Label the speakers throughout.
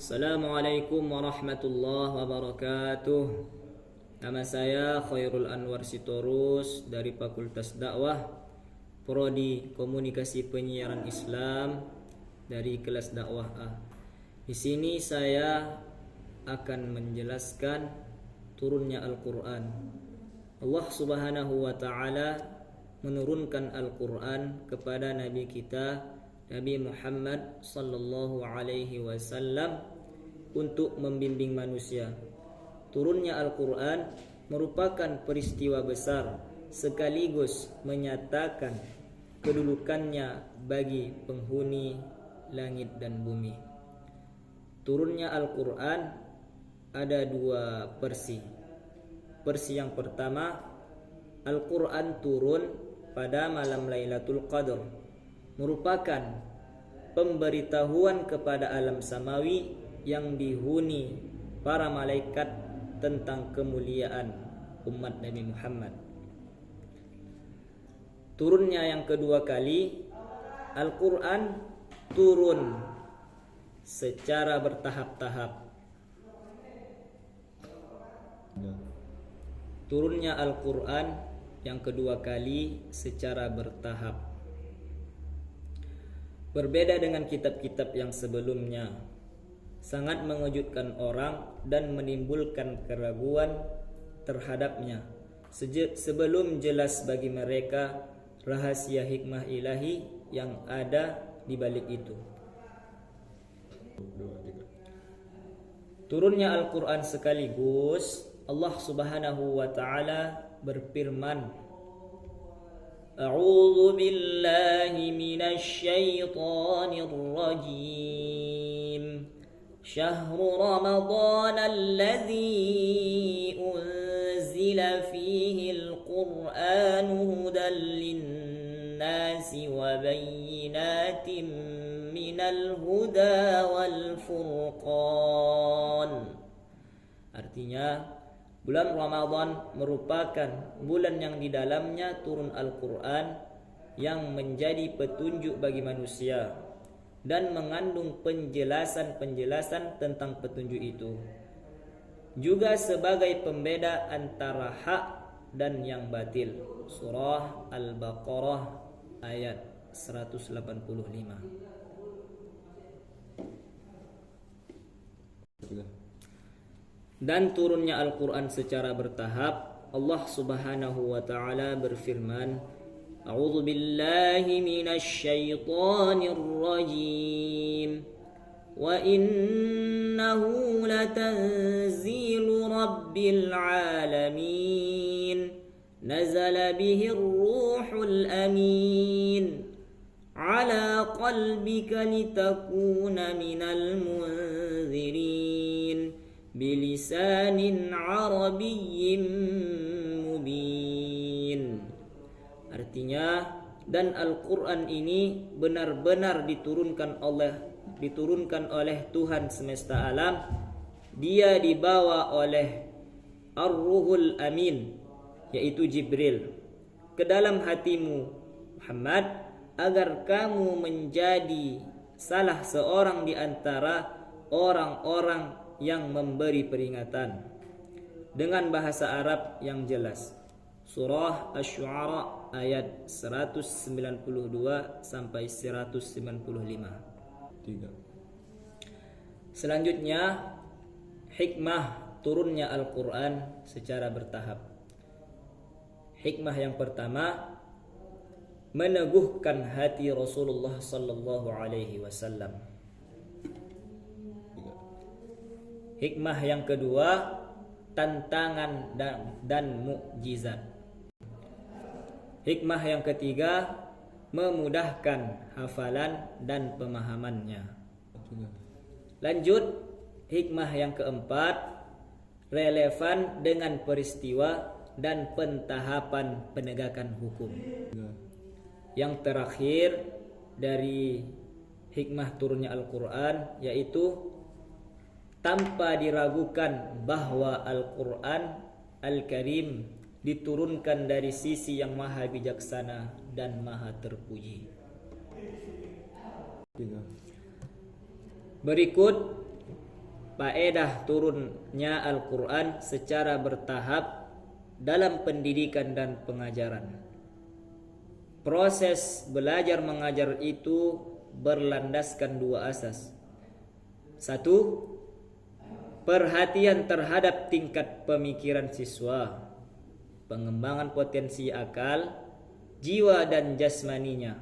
Speaker 1: Assalamualaikum warahmatullahi wabarakatuh. Nama saya Khairul Anwar Sitorus dari Fakultas Dakwah Prodi Komunikasi Penyiaran Islam dari kelas dakwah A. Di sini saya akan menjelaskan turunnya Al-Qur'an. Allah Subhanahu wa taala menurunkan Al-Qur'an kepada nabi kita Nabi Muhammad sallallahu alaihi wasallam untuk membimbing manusia. Turunnya Al-Qur'an merupakan peristiwa besar sekaligus menyatakan kedudukannya bagi penghuni langit dan bumi. Turunnya Al-Qur'an ada dua versi. Versi yang pertama, Al-Qur'an turun pada malam Lailatul Qadar, merupakan pemberitahuan kepada alam samawi yang dihuni para malaikat tentang kemuliaan umat Nabi Muhammad. Turunnya yang kedua kali, Al-Qur'an turun secara bertahap-tahap. Turunnya Al-Qur'an yang kedua kali secara bertahap. Berbeda dengan kitab-kitab yang sebelumnya, sangat mengejutkan orang dan menimbulkan keraguan terhadapnya sebelum jelas bagi mereka rahasia hikmah ilahi yang ada di balik itu. Turunnya Al-Qur'an sekaligus Allah Subhanahu wa taala berfirman, A'udzu billahi minasy syaithanir rajim. Syahrul Ramadan alladzi unzila fihi al-Qur'an hudan lin-nasi wa bayyinatin minal huda wal furqan. Artinya, bulan Ramadan merupakan bulan yang di dalamnya turun Al-Qur'an yang menjadi petunjuk bagi manusia dan mengandung penjelasan-penjelasan tentang petunjuk itu, juga sebagai pembeda antara hak dan yang batil. Surah Al-Baqarah ayat 185. Dan turunnya Al-Qur'an secara bertahap. Allah Subhanahu wa taala berfirman, A'udzu billahi minasy syaithanir rajim. Wa innahu latanzilu rabbil alamin. Nazala bihi ar-ruhul amin. Ala qalbika litakuna minal munzirin. Bilisanin Arabiyyin mubin. Artinya, dan Al-Qur'an ini benar-benar diturunkan oleh Tuhan semesta alam. Dia dibawa oleh Ar-Ruhul Amin, yaitu Jibril, ke dalam hatimu Muhammad, agar kamu menjadi salah seorang di antara orang-orang yang memberi peringatan dengan bahasa Arab yang jelas. Surah Asy-Syu'ara ayat 192 sampai 195. 3. Selanjutnya, hikmah turunnya Al-Qur'an secara bertahap. Hikmah yang pertama, meneguhkan hati Rasulullah sallallahu alaihi wasallam. Hikmah yang kedua, tantangan dan mukjizat. Hikmah yang ketiga, memudahkan hafalan dan pemahamannya. Lanjut, hikmah yang keempat, relevan dengan peristiwa dan pentahapan penegakan hukum. Yang terakhir dari hikmah turunnya Al-Qur'an yaitu tanpa diragukan bahwa Al-Qur'an Al-Karim diturunkan dari sisi yang maha bijaksana dan maha terpuji. Berikut faedah turunnya Al-Quran secara bertahap dalam pendidikan dan pengajaran. Proses belajar mengajar itu berlandaskan dua asas. Satu, perhatian terhadap tingkat pemikiran siswa, pengembangan potensi akal, jiwa dan jasmaninya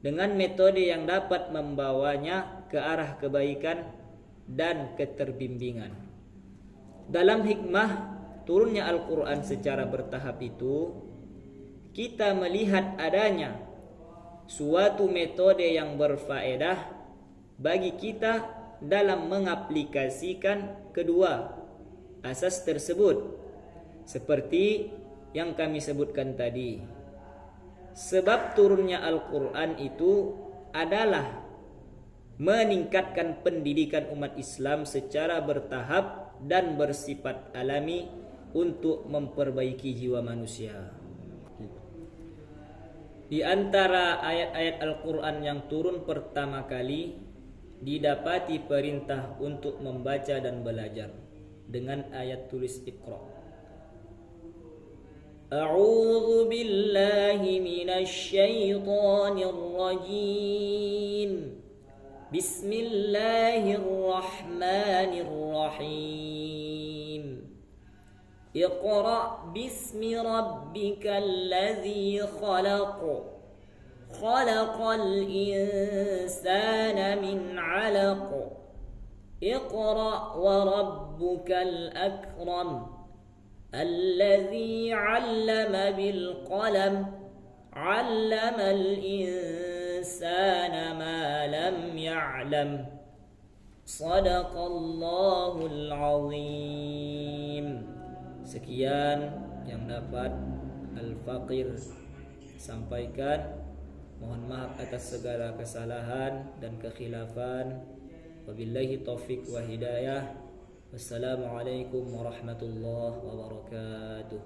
Speaker 1: dengan metode yang dapat membawanya ke arah kebaikan dan keterbimbingan. Dalam hikmah turunnya Al-Quran secara bertahap itu, kita melihat adanya suatu metode yang berfaedah bagi kita dalam mengaplikasikan kedua asas tersebut, seperti yang kami sebutkan tadi. Sebab turunnya Al-Quran itu adalah meningkatkan pendidikan umat Islam secara bertahap dan bersifat alami untuk memperbaiki jiwa manusia. Di antara ayat-ayat Al-Quran yang turun pertama kali didapati perintah untuk membaca dan belajar dengan ayat tulis Iqra. A'udzu billahi minasy syaithanir rajim. Bismillahirrahmanirrahim. Iqra bismi rabbikal ladzi khalaq. Khalaqal insana min 'alaq. Iqra wa rabbukal akram. Alladzi 'allama bil qalam. 'Allamal insana ma lam ya'lam. Shadaqallahul azim. Sekian yang dapat Al-Faqir sampaikan. Mohon maaf atas segala kesalahan dan kekhilafan. Wabillahi taufik wa hidayah. Wassalamualaikum warahmatullahi wabarakatuh.